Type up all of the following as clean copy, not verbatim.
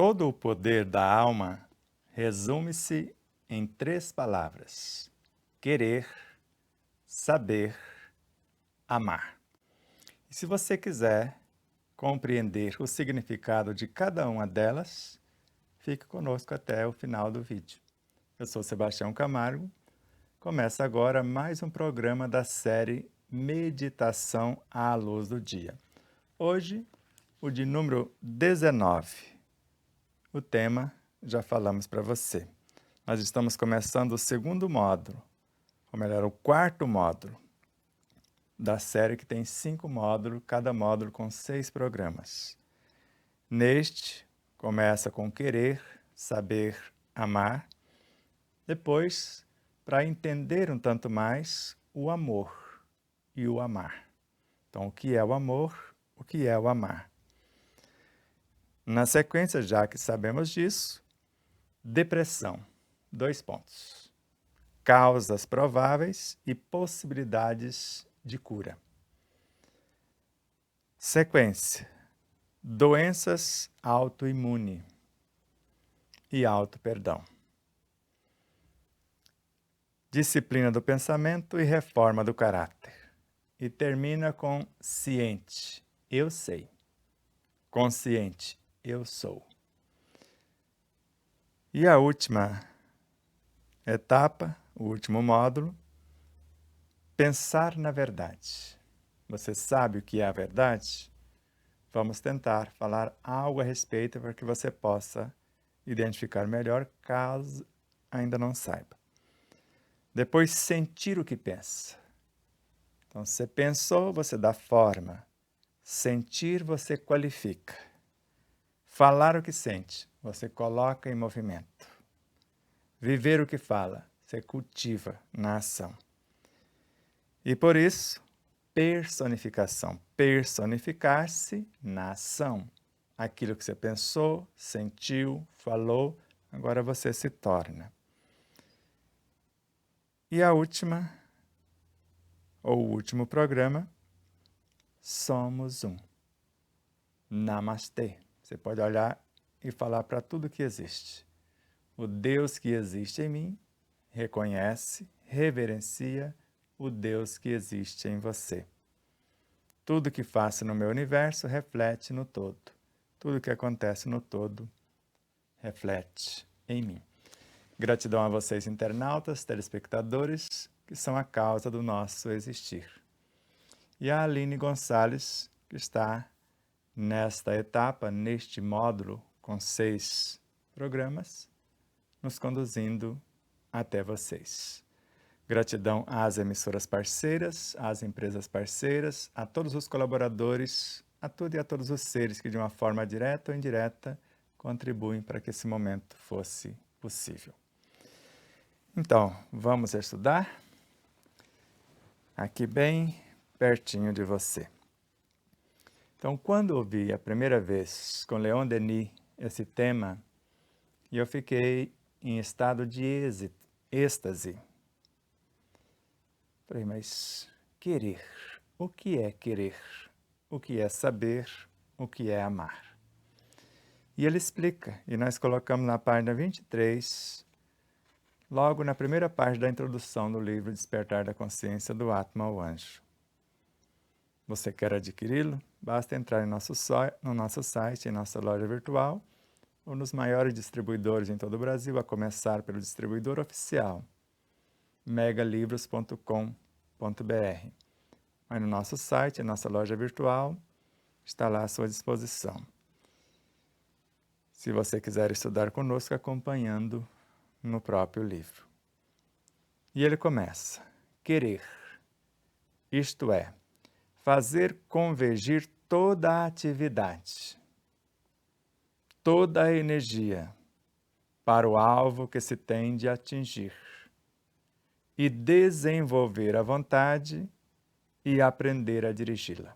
Todo o poder da alma resume-se em 3 palavras: querer, saber, amar. E se você quiser compreender o significado de cada uma delas, fique conosco até o final do vídeo. Eu sou Sebastião Camargo. Começa agora mais um programa da série Meditação à Luz do Dia. Hoje, o de número 19. O tema já falamos para você. Nós estamos começando o segundo módulo, ou melhor, o quarto módulo da série que tem 5 módulos, cada módulo com 6 programas. Neste, começa com querer, saber, amar. Depois, para entender um tanto mais, o amor e o amar. Então, o que é o amor, o que é o amar? Na sequência, já que sabemos disso, depressão, 2 pontos. Causas prováveis e possibilidades de cura. Sequência, doenças autoimune e auto-perdão. Disciplina do pensamento e reforma do caráter. E termina com ciente, eu sei. Consciente, eu sou. E a última etapa, o último módulo, pensar na verdade. Você sabe o que é a verdade? Vamos tentar falar algo a respeito para que você possa identificar melhor, caso ainda não saiba. Depois, sentir o que pensa. Então, você pensou, você dá forma. Sentir, você qualifica. Falar o que sente, você coloca em movimento. Viver o que fala, você cultiva na ação. E por isso, personificação. Personificar-se na ação. Aquilo que você pensou, sentiu, falou, agora você se torna. E a última, ou o último programa, somos um. Namastê. Você pode olhar e falar para tudo que existe. O Deus que existe em mim reconhece, reverencia o Deus que existe em você. Tudo que faço no meu universo reflete no todo. Tudo que acontece no todo reflete em mim. Gratidão a vocês, internautas, telespectadores, que são a causa do nosso existir. E a Aline Gonçalves, que está nesta etapa, neste módulo, com 6 programas, nos conduzindo até vocês. Gratidão às emissoras parceiras, às empresas parceiras, a todos os colaboradores, a tudo e a todos os seres que de uma forma direta ou indireta contribuem para que esse momento fosse possível. Então, vamos estudar? Aqui bem pertinho de você. Então, quando ouvi a primeira vez com Leon Denis esse tema, eu fiquei em estado de êxtase. Falei, mas querer, o que é querer? O que é saber? O que é amar? E ele explica, e nós colocamos na página 23, logo na primeira parte da introdução do livro Despertar da Consciência do Atma, o Anjo. Você quer adquiri-lo? Basta entrar no nosso site, em nossa loja virtual, ou nos maiores distribuidores em todo o Brasil, a começar pelo distribuidor oficial, megalivros.com.br. Mas no nosso site, nossa loja virtual, está lá à sua disposição. Se você quiser estudar conosco, acompanhando no próprio livro. E ele começa: querer, isto é, fazer convergir toda a atividade, toda a energia para o alvo que se tem de atingir e desenvolver a vontade e aprender a dirigi-la.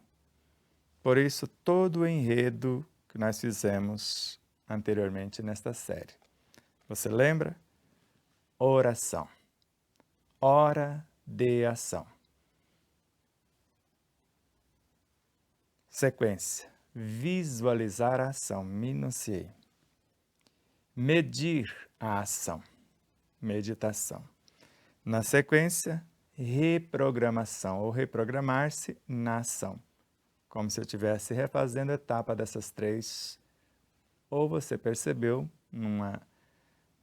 Por isso, todo o enredo que nós fizemos anteriormente nesta série. Você lembra? Oração. Hora de ação. Sequência. Visualizar a ação. Minuciei. medir a ação, meditação. Na sequência, reprogramação ou reprogramar-se na ação, como se eu estivesse refazendo a etapa dessas três, ou você percebeu numa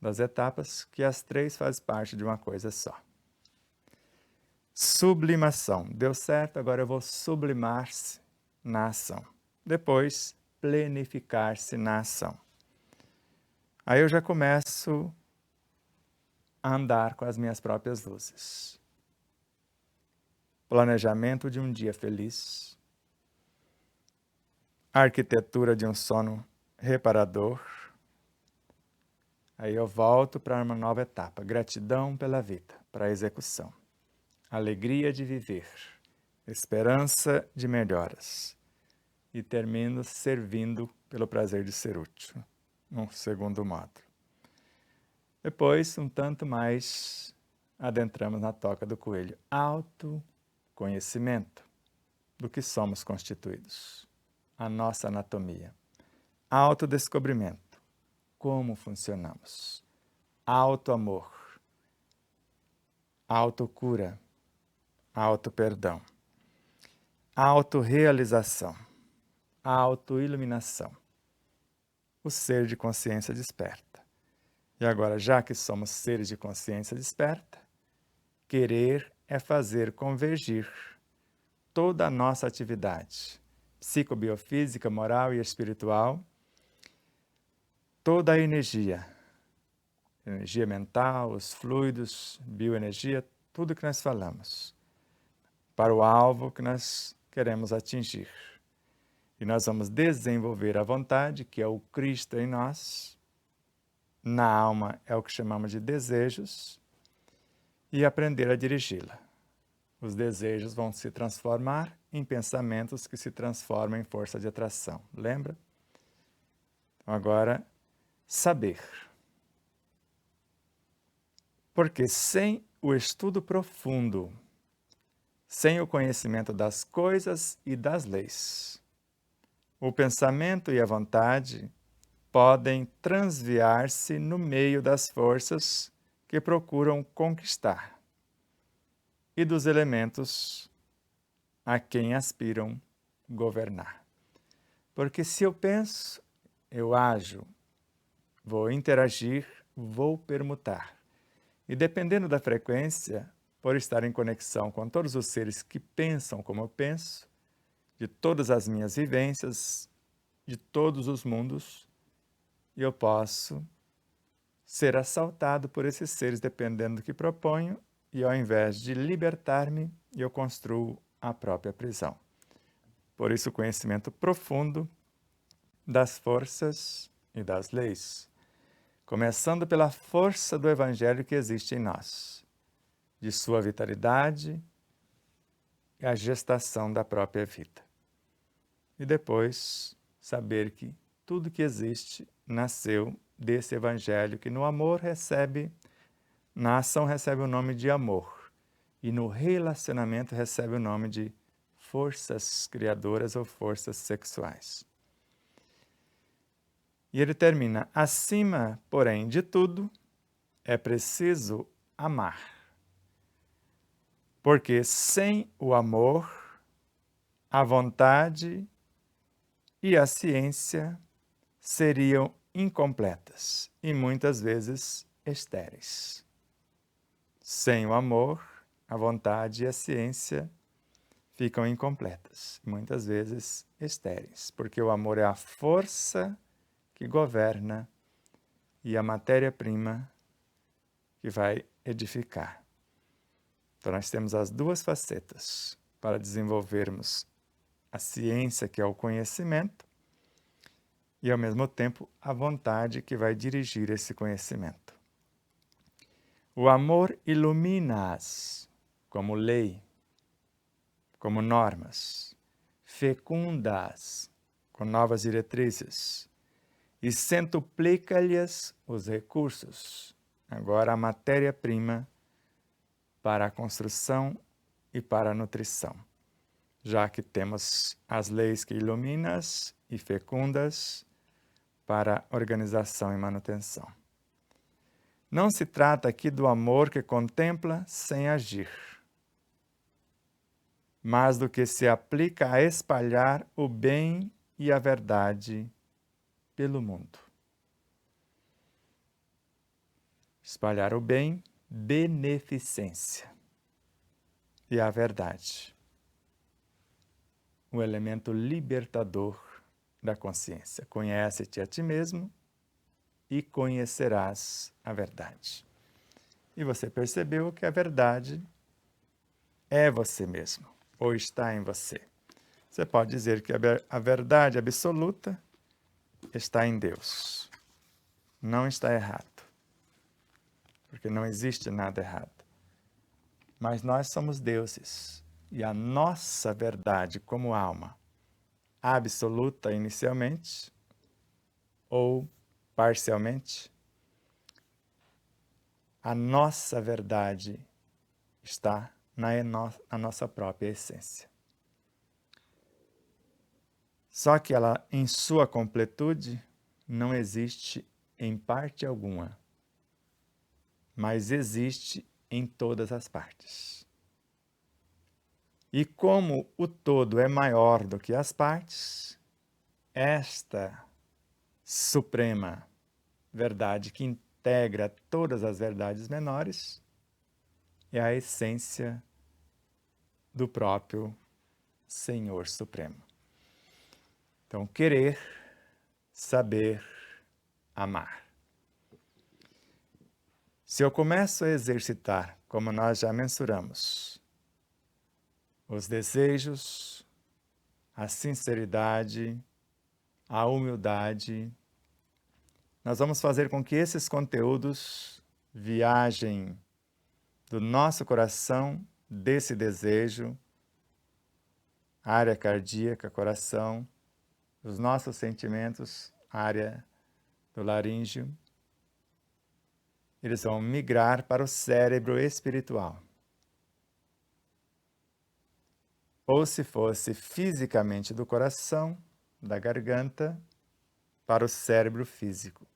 das etapas que as três fazem parte de uma coisa só. Sublimação. Deu certo, agora eu vou sublimar-se na ação. Depois, plenificar-se na ação. Aí eu já começo a andar com as minhas próprias luzes. Planejamento de um dia feliz. Arquitetura de um sono reparador. Aí eu volto para uma nova etapa. Gratidão pela vida, para a execução. Alegria de viver. Esperança de melhoras. E termino servindo pelo prazer de ser útil, num segundo módulo. Depois, um tanto mais, adentramos na toca do coelho. Autoconhecimento do que somos constituídos. A nossa anatomia. Autodescobrimento. Como funcionamos. Autoamor. Autocura. Autoperdão. Autorrealização. Autoiluminação. O ser de consciência desperta. E agora, já que somos seres de consciência desperta, querer é fazer convergir toda a nossa atividade psicobiofísica, moral e espiritual, toda a energia mental, os fluidos, bioenergia, tudo que nós falamos, para o alvo que nós queremos atingir. E nós vamos desenvolver a vontade, que é o Cristo em nós. Na alma é o que chamamos de desejos, e aprender a dirigi-la. Os desejos vão se transformar em pensamentos que se transformam em força de atração. Lembra? Então agora, saber. Porque sem o estudo profundo, sem o conhecimento das coisas e das leis, o pensamento e a vontade podem transviar-se no meio das forças que procuram conquistar e dos elementos a quem aspiram governar. Porque se eu penso, eu ajo, vou interagir, vou permutar. E dependendo da frequência, por estar em conexão com todos os seres que pensam como eu penso, de todas as minhas vivências, de todos os mundos, eu posso ser assaltado por esses seres dependendo do que proponho, e ao invés de libertar-me, eu construo a própria prisão. Por isso, o conhecimento profundo das forças e das leis, começando pela força do Evangelho que existe em nós, de sua vitalidade e a gestação da própria vida. E depois, saber que tudo que existe nasceu desse Evangelho que no amor recebe, na ação recebe o nome de amor e no relacionamento recebe o nome de forças criadoras ou forças sexuais. E ele termina, acima, porém, de tudo, é preciso amar. Porque sem o amor, a vontade e a ciência seriam incompletas e muitas vezes estéreis. Sem o amor, a vontade e a ciência ficam incompletas, muitas vezes estéreis, porque o amor é a força que governa e a matéria-prima que vai edificar. Então nós temos as duas facetas para desenvolvermos a ciência, que é o conhecimento, e ao mesmo tempo a vontade que vai dirigir esse conhecimento. O amor ilumina-as como lei, como normas, fecunda-as com novas diretrizes e centuplica-lhes os recursos, agora a matéria-prima para a construção e para a nutrição, já que temos as leis que iluminas e fecundas, para organização e manutenção. Não se trata aqui do amor que contempla sem agir, mas do que se aplica a espalhar o bem e a verdade pelo mundo. Espalhar o bem, beneficência, e a verdade, o elemento libertador da consciência. Conhece-te a ti mesmo e conhecerás a verdade. E você percebeu que a verdade é você mesmo, ou está em você. Você pode dizer que a verdade absoluta está em Deus. Não está errado, porque não existe nada errado. Mas nós somos deuses, e a nossa verdade como alma, absoluta inicialmente, ou parcialmente, a nossa verdade está na nossa própria essência. Só que ela, em sua completude, não existe em parte alguma, mas existe em todas as partes. E como o todo é maior do que as partes, esta suprema verdade que integra todas as verdades menores é a essência do próprio Senhor Supremo. Então, querer, saber, amar. Se eu começo a exercitar, como nós já mensuramos, os desejos, a sinceridade, a humildade, nós vamos fazer com que esses conteúdos viajem do nosso coração, desse desejo, área cardíaca, coração, os nossos sentimentos, área do laríngeo, eles vão migrar para o cérebro espiritual. Ou se fosse fisicamente do coração, da garganta, para o cérebro físico.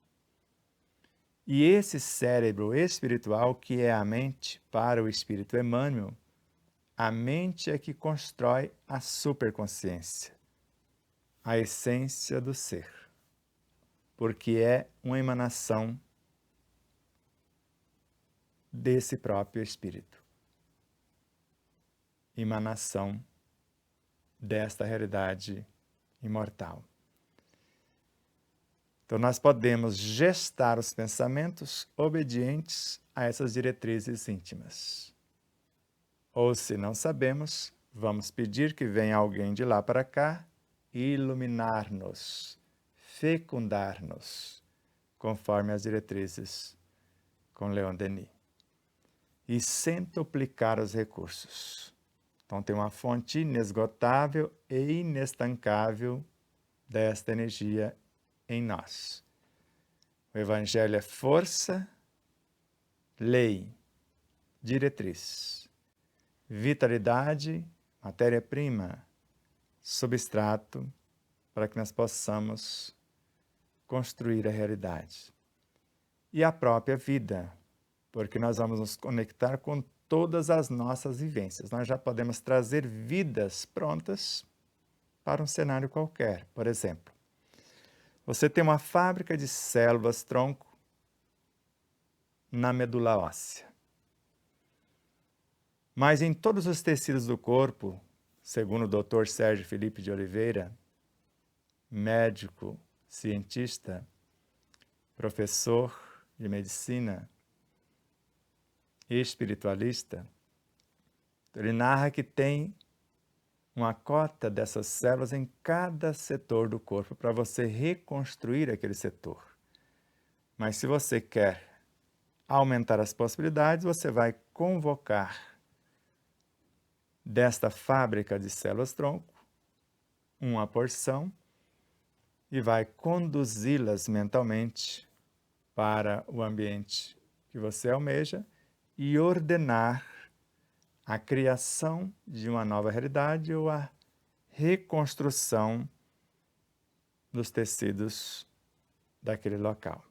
E esse cérebro espiritual, que é a mente, para o espírito Emmanuel, a mente é que constrói a superconsciência, a essência do ser, porque é uma emanação desse próprio espírito, emanação desta realidade imortal. Então, nós podemos gestar os pensamentos obedientes a essas diretrizes íntimas. Ou, se não sabemos, vamos pedir que venha alguém de lá para cá iluminar-nos, fecundar-nos, conforme as diretrizes com Leon Denis. E centuplicar os recursos. Então, tem uma fonte inesgotável e inestancável desta energia em nós. O Evangelho é força, lei, diretriz, vitalidade, matéria-prima, substrato, para que nós possamos construir a realidade. E a própria vida, porque nós vamos nos conectar com todas as nossas vivências. Nós já podemos trazer vidas prontas para um cenário qualquer. Por exemplo, você tem uma fábrica de células-tronco na medula óssea. Mas em todos os tecidos do corpo, segundo o Dr. Sérgio Felipe de Oliveira, médico, cientista, professor de medicina, espiritualista, ele narra que tem uma cota dessas células em cada setor do corpo para você reconstruir aquele setor. Mas se você quer aumentar as possibilidades, você vai convocar desta fábrica de células-tronco uma porção e vai conduzi-las mentalmente para o ambiente que você almeja e ordenar a criação de uma nova realidade ou a reconstrução dos tecidos daquele local.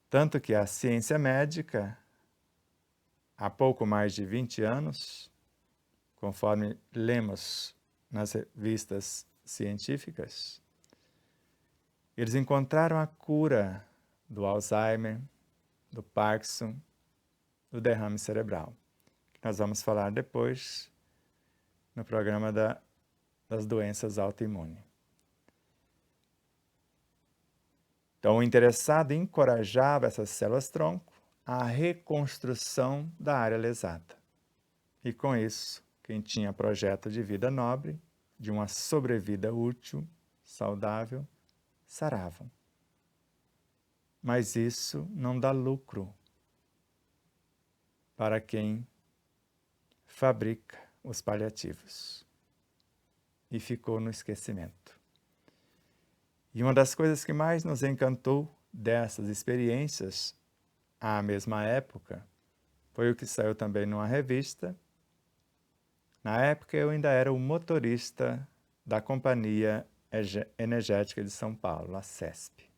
Tanto que a ciência médica, há pouco mais de 20 anos, conforme lemos nas revistas científicas, eles encontraram a cura do Alzheimer, do Parkinson, do derrame cerebral, que nós vamos falar depois no programa das doenças autoimunes. Então, o interessado encorajava essas células-tronco à reconstrução da área lesada. E com isso, quem tinha projeto de vida nobre, de uma sobrevida útil, saudável, saravam. Mas isso não dá lucro para quem fabrica os paliativos. E ficou no esquecimento. E uma das coisas que mais nos encantou dessas experiências, à mesma época, foi o que saiu também numa revista. Na época eu ainda era o motorista da Companhia Energética de São Paulo, a CESP.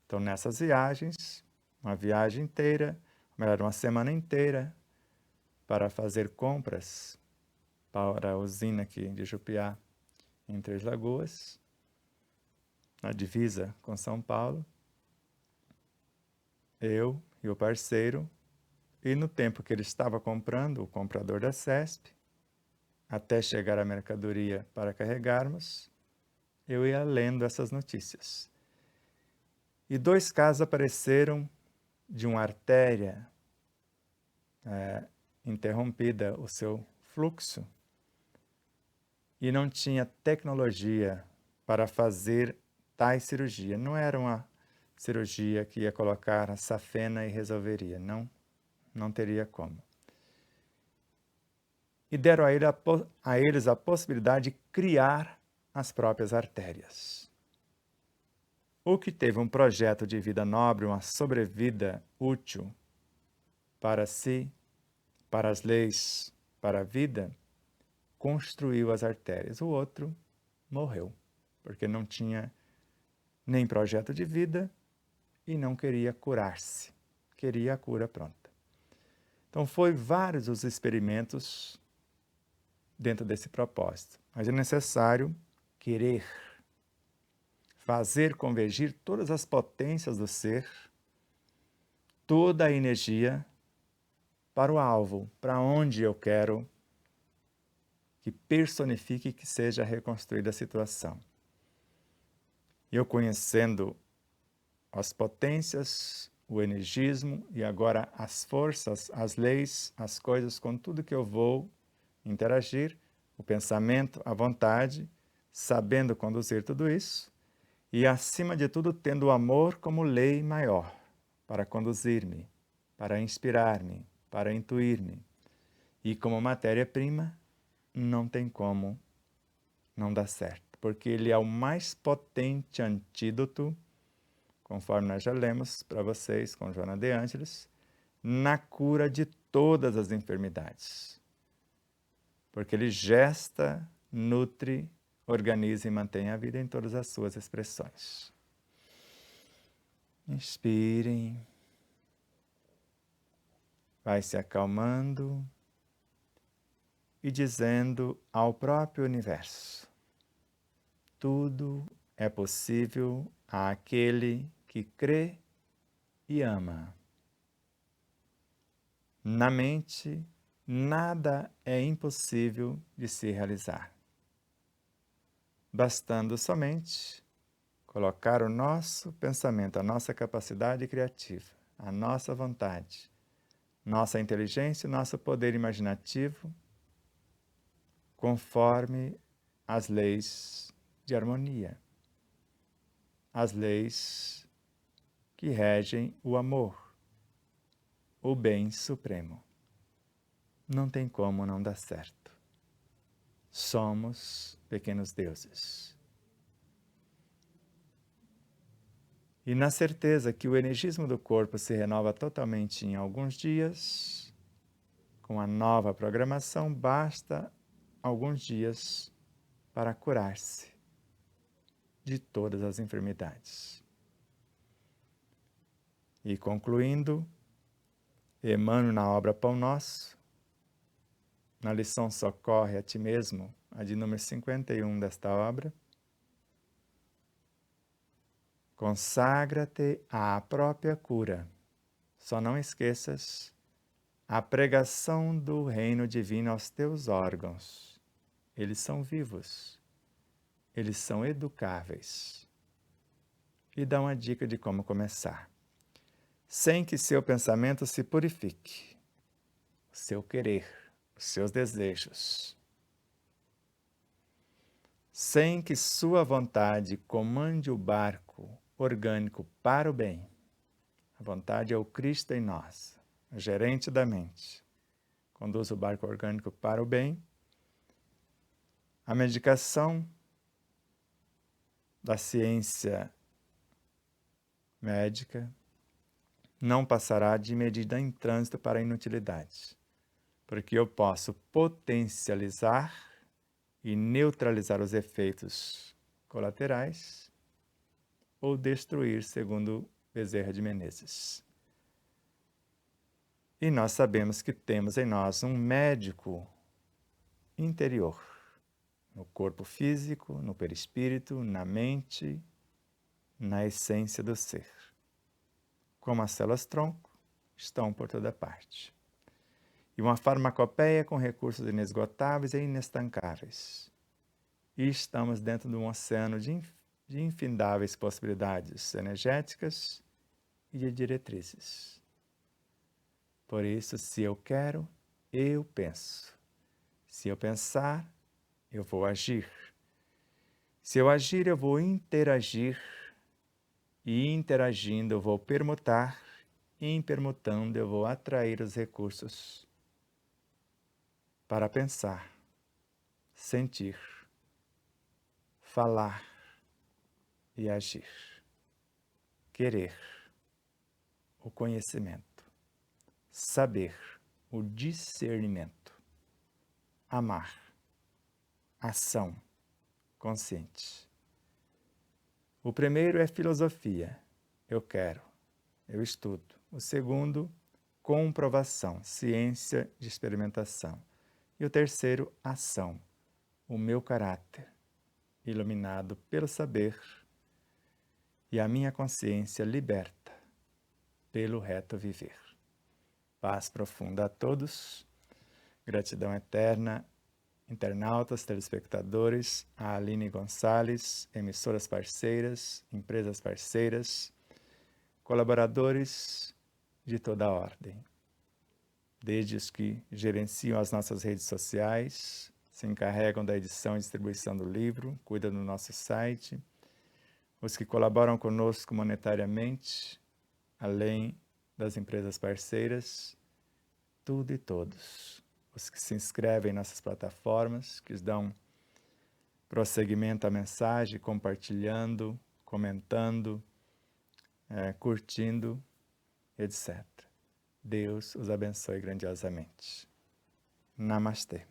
Então nessas viagens, uma viagem inteira, melhor, uma semana inteira, para fazer compras para a usina aqui de Jupiá, em Três Lagoas, na divisa com São Paulo, eu e o parceiro, e no tempo que ele estava comprando, o comprador da CESP, até chegar a mercadoria para carregarmos, eu ia lendo essas notícias. E 2 casos apareceram de uma artéria interrompida o seu fluxo e não tinha tecnologia para fazer tais cirurgia. Não era uma cirurgia que ia colocar a safena e resolveria. Não teria como. E deram a eles a possibilidade de criar as próprias artérias. O que teve um projeto de vida nobre, uma sobrevida útil para si, para as leis, para a vida, construiu as artérias. O outro morreu, porque não tinha nem projeto de vida e não queria curar-se. Queria a cura pronta. Então, foi vários os experimentos dentro desse propósito. Mas é necessário querer fazer convergir todas as potências do ser, toda a energia para o alvo, para onde eu quero que personifique, que seja reconstruída a situação. Eu conhecendo as potências, o energismo e agora as forças, as leis, as coisas, com tudo que eu vou interagir, o pensamento, a vontade, sabendo conduzir tudo isso e, acima de tudo, tendo o amor como lei maior para conduzir-me, para inspirar-me, para intuir-me. E como matéria-prima, não tem como não dar certo, porque ele é o mais potente antídoto, conforme nós já lemos para vocês com Joana de Ângeles, na cura de todas as enfermidades. Porque ele gesta, nutre, organiza e mantém a vida em todas as suas expressões. Inspirem. Vai se acalmando e dizendo ao próprio universo: tudo é possível àquele que crê e ama. Na mente, nada é impossível de se realizar. Bastando somente colocar o nosso pensamento, a nossa capacidade criativa, a nossa vontade, nossa inteligência e nosso poder imaginativo conforme as leis de harmonia, as leis que regem o amor, o bem supremo. Não tem como não dar certo. Somos pequenos deuses. E na certeza que o energismo do corpo se renova totalmente em alguns dias, com a nova programação, basta alguns dias para curar-se de todas as enfermidades. E concluindo, Emmanuel na obra Pão Nosso, na lição Socorre a Ti Mesmo, a de número 51 desta obra, consagra-te à própria cura. Só não esqueças a pregação do reino divino aos teus órgãos. Eles são vivos, eles são educáveis. E dá uma dica de como começar. Sem que seu pensamento se purifique, o seu querer, os seus desejos. Sem que sua vontade comande o barco orgânico para o bem. A vontade é o Cristo em nós, o gerente da mente. Conduz o barco orgânico para o bem. A medicação da ciência médica não passará de medida em trânsito para a inutilidade, porque eu posso potencializar e neutralizar os efeitos colaterais ou destruir, segundo Bezerra de Menezes. E nós sabemos que temos em nós um médico interior, no corpo físico, no perispírito, na mente, na essência do ser. Como as células-tronco, estão por toda parte. E uma farmacopeia com recursos inesgotáveis e inestancáveis. E estamos dentro de um oceano de infindáveis possibilidades energéticas e de diretrizes. Por isso, se eu quero, eu penso. Se eu pensar, eu vou agir. Se eu agir, eu vou interagir. E interagindo, eu vou permutar. E impermutando, eu vou atrair os recursos para pensar, sentir, falar e agir. Querer, o conhecimento. Saber, o discernimento. Amar, ação consciente. O primeiro é filosofia, eu quero, eu estudo. O segundo, comprovação, ciência de experimentação. E o terceiro, ação, o meu caráter, iluminado pelo saber e a minha consciência liberta pelo reto viver. Paz profunda a todos, gratidão eterna, internautas, telespectadores, a Aline Gonçalves, emissoras parceiras, empresas parceiras, colaboradores de toda a ordem. Desde os que gerenciam as nossas redes sociais, se encarregam da edição e distribuição do livro, cuidam do nosso site, os que colaboram conosco monetariamente, além das empresas parceiras, tudo e todos. Os que se inscrevem em nossas plataformas, que dão prosseguimento à mensagem, compartilhando, comentando, curtindo, etc. Deus os abençoe grandiosamente. Namastê.